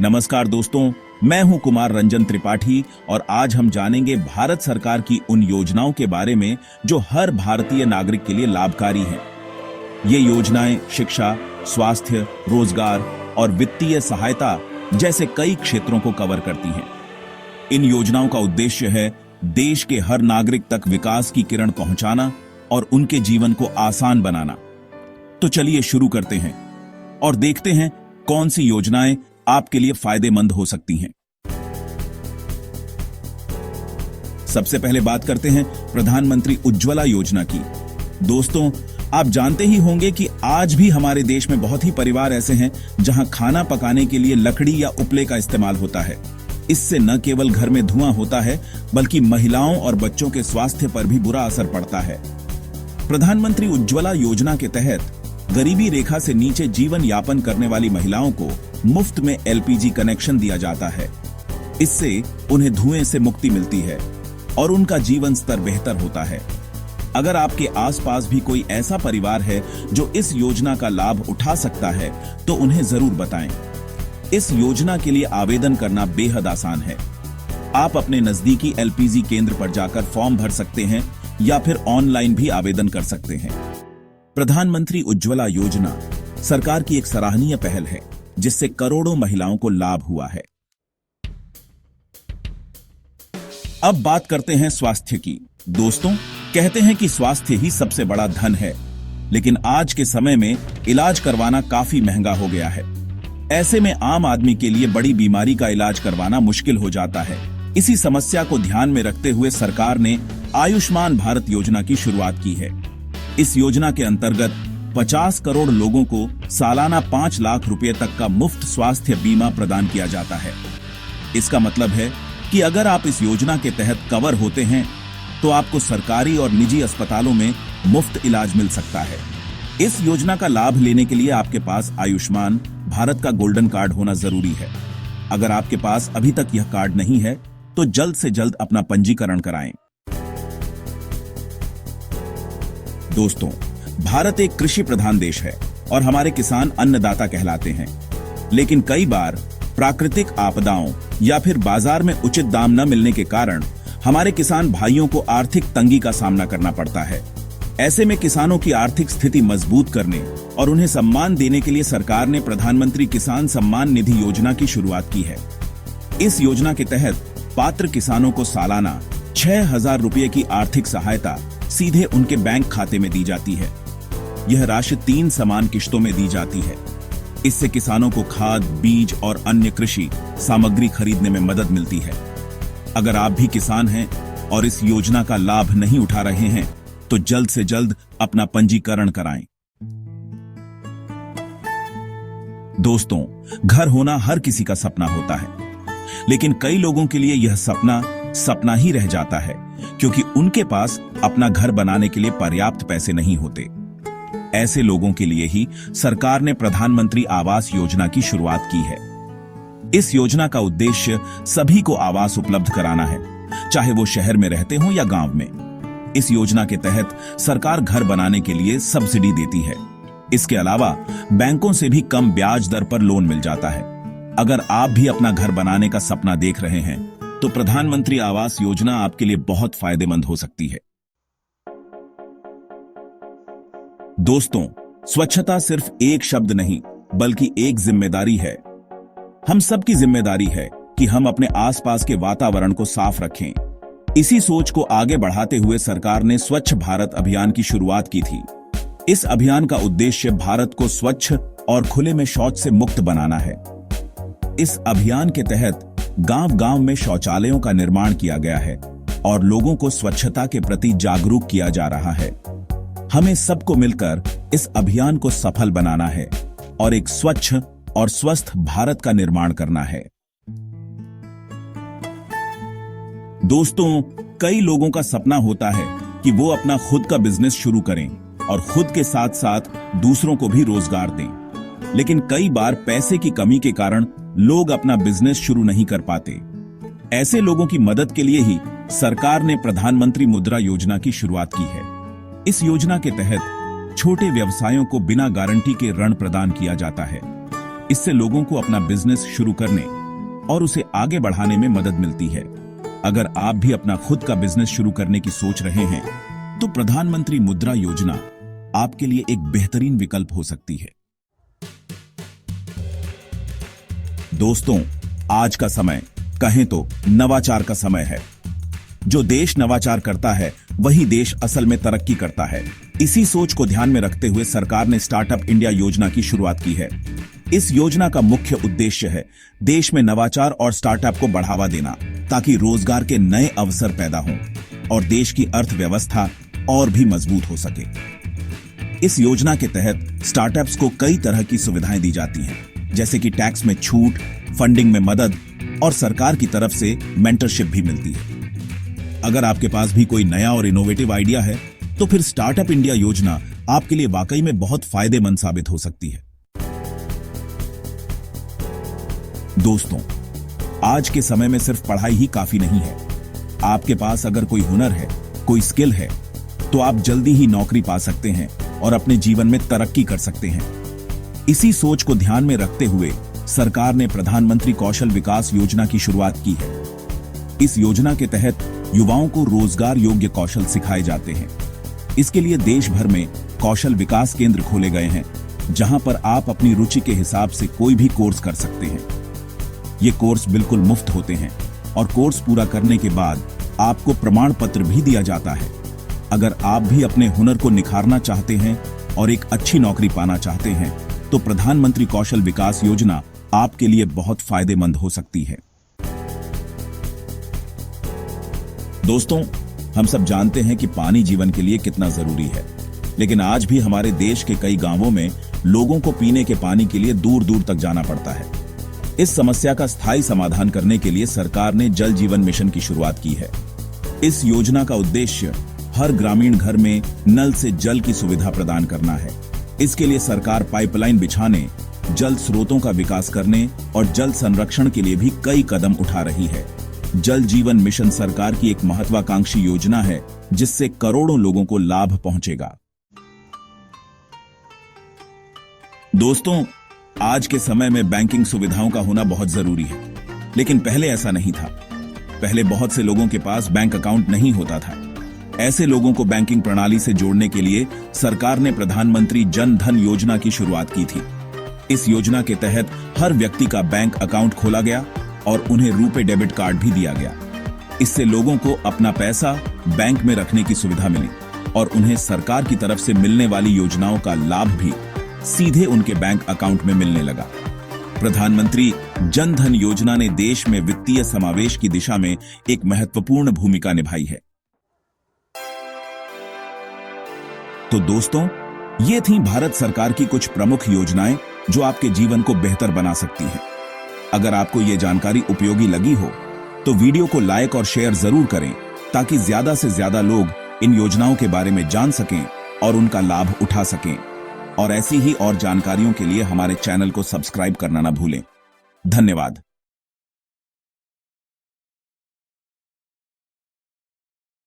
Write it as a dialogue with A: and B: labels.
A: नमस्कार दोस्तों, मैं हूं कुमार रंजन त्रिपाठी और आज हम जानेंगे भारत सरकार की उन योजनाओं के बारे में जो हर भारतीय नागरिक के लिए लाभकारी हैं। ये योजनाएं शिक्षा, स्वास्थ्य, रोजगार और वित्तीय सहायता जैसे कई क्षेत्रों को कवर करती हैं। इन योजनाओं का उद्देश्य है देश के हर नागरिक तक विकास की किरण पहुंचाना और उनके जीवन को आसान बनाना। तो चलिए शुरू करते हैं और देखते हैं कौन सी योजनाएं आपके लिए फायदेमंद हो सकती हैं। सबसे पहले बात करते हैं प्रधानमंत्री उज्ज्वला योजना की। दोस्तों, आप जानते ही होंगे कि आज भी हमारे देश में बहुत ही परिवार ऐसे हैं जहां खाना पकाने के लिए लकड़ी या उपले का इस्तेमाल होता है। इससे न केवल घर में धुआं होता है बल्कि महिलाओं और बच्चों के स्वास्थ्य पर भी बुरा असर पड़ता है। प्रधानमंत्री उज्ज्वला योजना के तहत गरीबी रेखा से नीचे जीवन यापन करने वाली महिलाओं को मुफ्त में एलपीजी कनेक्शन दिया जाता है। इससे उन्हें धुएं से मुक्ति मिलती है और उनका जीवन स्तर बेहतर होता है। अगर आपके आसपास भी कोई ऐसा परिवार है जो इस योजना का लाभ उठा सकता है तो उन्हें जरूर बताएं। इस योजना के लिए आवेदन करना बेहद आसान है। आप अपने नजदीकी एलपीजी केंद्र पर जाकर फॉर्म भर सकते हैं या फिर ऑनलाइन भी आवेदन कर सकते हैं। प्रधानमंत्री उज्ज्वला योजना सरकार की एक सराहनीय पहल है जिससे करोड़ों महिलाओं को लाभ हुआ है। अब बात करते हैं स्वास्थ्य की। दोस्तों, कहते हैं कि स्वास्थ्य ही सबसे बड़ा धन है, लेकिन आज के समय में इलाज करवाना काफी महंगा हो गया है। ऐसे में आम आदमी के लिए बड़ी बीमारी का इलाज करवाना मुश्किल हो जाता है। इसी समस्या को ध्यान में रखते हुए सरकार ने आयुष्मान भारत योजना की शुरुआत की है। इस योजना के अंतर्गत 50 करोड़ लोगों को सालाना 5 लाख रुपए तक का मुफ्त स्वास्थ्य बीमा प्रदान किया जाता है। इसका मतलब है कि अगर आप इस योजना के तहत कवर होते हैं तो आपको सरकारी और निजी अस्पतालों में मुफ्त इलाज मिल सकता है। इस योजना का लाभ लेने के लिए आपके पास आयुष्मान भारत का गोल्डन कार्ड होना जरूरी है। अगर आपके पास अभी तक यह कार्ड नहीं है तो जल्द से जल्द अपना पंजीकरण कराएं। दोस्तों, भारत एक कृषि प्रधान देश है और हमारे किसान अन्नदाता कहलाते हैं। लेकिन कई बार प्राकृतिक आपदाओं या फिर बाजार में उचित दाम न मिलने के कारण हमारे किसान भाइयों को आर्थिक तंगी का सामना करना पड़ता है। ऐसे में किसानों की आर्थिक स्थिति मजबूत करने और उन्हें सम्मान देने के लिए सरकार ने प्रधानमंत्री किसान सम्मान निधि योजना की शुरुआत की है। इस योजना के तहत पात्र किसानों को सालाना 6,000 रुपए की आर्थिक सहायता सीधे उनके बैंक खाते में दी जाती है। यह राशि 3 समान किश्तों में दी जाती है। इससे किसानों को खाद, बीज और अन्य कृषि सामग्री खरीदने में मदद मिलती है। अगर आप भी किसान हैं और इस योजना का लाभ नहीं उठा रहे हैं तो जल्द से जल्द अपना पंजीकरण कराएं। दोस्तों, घर होना हर किसी का सपना होता है, लेकिन कई लोगों के लिए यह सपना ही रह जाता है क्योंकि उनके पास अपना घर बनाने के लिए पर्याप्त पैसे नहीं होते। ऐसे लोगों के लिए ही सरकार ने प्रधानमंत्री आवास योजना की शुरुआत की है। इस योजना का उद्देश्य सभी को आवास उपलब्ध कराना है, चाहे वो शहर में रहते हो या गांव में। इस योजना के तहत सरकार घर बनाने के लिए सब्सिडी देती है। इसके अलावा बैंकों से भी कम ब्याज दर पर लोन मिल जाता है। अगर आप भी अपना घर बनाने का सपना देख रहे हैं तो प्रधानमंत्री आवास योजना आपके लिए बहुत फायदेमंद हो सकती है। दोस्तों, स्वच्छता सिर्फ एक शब्द नहीं बल्कि एक जिम्मेदारी है। हम सबकी जिम्मेदारी है कि हम अपने आसपास के वातावरण को साफ रखें। इसी सोच को आगे बढ़ाते हुए सरकार ने स्वच्छ भारत अभियान की शुरुआत की थी। इस अभियान का उद्देश्य भारत को स्वच्छ और खुले में शौच से मुक्त बनाना है। इस अभियान के तहत गांव-गांव में शौचालयों का निर्माण किया गया है और लोगों को स्वच्छता के प्रति जागरूक किया जा रहा है। हमें सबको मिलकर इस अभियान को सफल बनाना है और एक स्वच्छ और स्वस्थ भारत का निर्माण करना है। दोस्तों, कई लोगों का सपना होता है कि वो अपना खुद का बिजनेस शुरू करें और खुद के साथ साथ दूसरों को भी रोजगार दें। लेकिन कई बार पैसे की कमी के कारण लोग अपना बिजनेस शुरू नहीं कर पाते। ऐसे लोगों की मदद के लिए ही सरकार ने प्रधानमंत्री मुद्रा योजना की शुरुआत की है। इस योजना के तहत छोटे व्यवसायों को बिना गारंटी के ऋण प्रदान किया जाता है। इससे लोगों को अपना बिजनेस शुरू करने और उसे आगे बढ़ाने में मदद मिलती है। अगर आप भी अपना खुद का बिजनेस शुरू करने की सोच रहे हैं तो प्रधानमंत्री मुद्रा योजना आपके लिए एक बेहतरीन विकल्प हो सकती है। दोस्तों, आज का समय कहें तो नवाचार का समय है। जो देश नवाचार करता है वही देश असल में तरक्की करता है। इसी सोच को ध्यान में रखते हुए सरकार ने स्टार्टअप इंडिया योजना की शुरुआत की है। इस योजना का मुख्य उद्देश्य है देश में नवाचार और स्टार्टअप को बढ़ावा देना, ताकि रोजगार के नए अवसर पैदा हों और देश की अर्थव्यवस्था और भी मजबूत हो सके। इस योजना के तहत स्टार्टअप्स को कई तरह की सुविधाएं दी जाती हैं, जैसे कि टैक्स में छूट, फंडिंग में मदद और सरकार की तरफ से मेंटरशिप भी मिलती है। अगर आपके पास भी कोई नया और इनोवेटिव आइडिया है तो फिर स्टार्टअप इंडिया योजना आपके लिए वाकई में बहुत फायदेमंद साबित हो सकती है। दोस्तों, आज के समय में सिर्फ पढ़ाई ही काफी नहीं है। आपके पास अगर कोई हुनर है, कोई स्किल है, तो आप जल्दी ही नौकरी पा सकते हैं और अपने जीवन में तरक्की कर सकते हैं। इसी सोच को ध्यान में रखते हुए सरकार ने प्रधानमंत्री कौशल विकास योजना की शुरुआत की है। इस योजना के तहत युवाओं को रोजगार योग्य कौशल सिखाए जाते हैं। इसके लिए देश भर में कौशल विकास केंद्र खोले गए हैं, जहां पर आप अपनी रुचि के हिसाब से कोई भी कोर्स कर सकते हैं। ये कोर्स बिल्कुल मुफ्त होते हैं और कोर्स पूरा करने के बाद आपको प्रमाण पत्र भी दिया जाता है। अगर आप भी अपने हुनर को निखारना चाहते हैं और एक अच्छी नौकरी पाना चाहते हैं तो प्रधानमंत्री कौशल विकास योजना आपके लिए बहुत फायदेमंद हो सकती है। दोस्तों, हम सब जानते हैं कि पानी जीवन के लिए कितना जरूरी है, लेकिन आज भी हमारे देश के कई गांवों में लोगों को पीने के पानी के लिए दूर दूर तक जाना पड़ता है। इस समस्या का स्थायी समाधान करने के लिए सरकार ने जल जीवन मिशन की शुरुआत की है। इस योजना का उद्देश्य हर ग्रामीण घर में नल से जल की सुविधा प्रदान करना है। इसके लिए सरकार पाइपलाइन बिछाने, जल स्रोतों का विकास करने और जल संरक्षण के लिए भी कई कदम उठा रही है। जल जीवन मिशन सरकार की एक महत्वाकांक्षी योजना है, जिससे करोड़ों लोगों को लाभ पहुंचेगा। दोस्तों, आज के समय में बैंकिंग सुविधाओं का होना बहुत जरूरी है, लेकिन पहले ऐसा नहीं था। पहले बहुत से लोगों के पास बैंक अकाउंट नहीं होता था। ऐसे लोगों को बैंकिंग प्रणाली से जोड़ने के लिए सरकार ने प्रधानमंत्री जन धन योजना की शुरुआत की थी। इस योजना के तहत हर व्यक्ति का बैंक अकाउंट खोला गया और उन्हें रुपे डेबिट कार्ड भी दिया गया। इससे लोगों को अपना पैसा बैंक में रखने की सुविधा मिली और उन्हें सरकार की तरफ से मिलने वाली योजनाओं का लाभ भी सीधे उनके बैंक अकाउंट में मिलने लगा। प्रधानमंत्री जन धन योजना ने देश में वित्तीय समावेश की दिशा में एक महत्वपूर्ण भूमिका निभाई है। तो दोस्तों, ये थी भारत सरकार की कुछ प्रमुख योजनाएं जो आपके जीवन को बेहतर बना सकती हैं। अगर आपको ये जानकारी उपयोगी लगी हो तो वीडियो को लाइक और शेयर जरूर करें, ताकि ज्यादा से ज्यादा लोग इन योजनाओं के बारे में जान सकें और उनका लाभ उठा सकें। और ऐसी ही और जानकारियों के लिए हमारे चैनल को सब्सक्राइब करना ना भूलें। धन्यवाद।